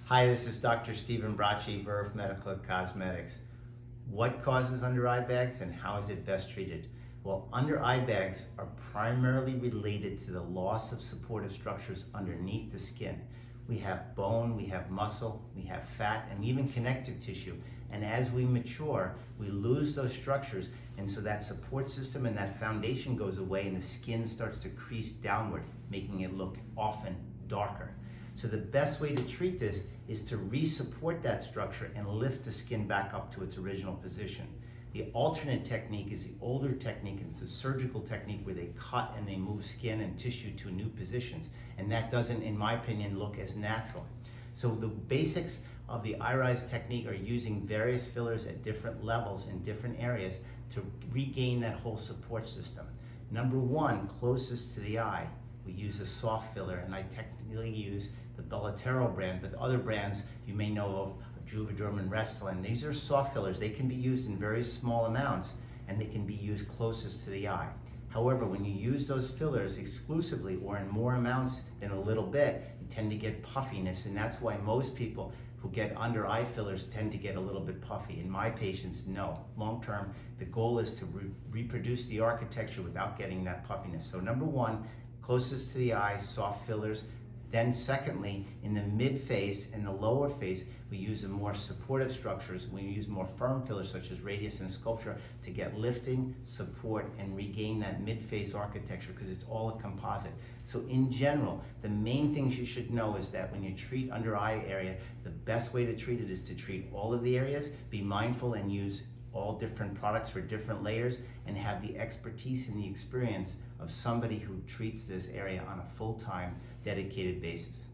Hi, this is Dr. Stephen Bracci, Verve Medical Cosmetics. What causes under eye bags and how is it best treated? Well, under eye bags are primarily related to the loss of supportive structures underneath the skin. We have bone, we have muscle, we have fat, and even connective tissue. And as we mature, we lose those structures, and so that support system and that foundation goes away and the skin starts to crease downward, making it look often darker. So the best way to treat this is to re-support that structure and lift the skin back up to its original position. The alternate technique is the older technique. It's the surgical technique where they cut and they move skin and tissue to new positions. And that doesn't, in my opinion, look as natural. So the basics of the EyeRise technique are using various fillers at different levels in different areas to regain that whole support system. Number one, closest to the eye, we use a soft filler, and I technically use the Bellatero brand, but other brands you may know of, Juvederm and Restylane. These are soft fillers. They can be used in very small amounts and they can be used closest to the eye. However, when you use those fillers exclusively or in more amounts than a little bit, you tend to get puffiness, and that's why most people who get under eye fillers tend to get a little bit puffy. In my patients, no. Long term, the goal is to reproduce the architecture without getting that puffiness. So number one, closest to the eye, soft fillers. Then secondly, in the mid-face and the lower face, we use the more supportive structures. We use more firm fillers such as Radius and Sculpture to get lifting, support, and regain that mid-face architecture because it's all a composite. So in general, the main things you should know is that when you treat under eye area, the best way to treat it is to treat all of the areas, be mindful and use all different products for different layers, and have the expertise and the experience of somebody who treats this area on a full-time, dedicated basis.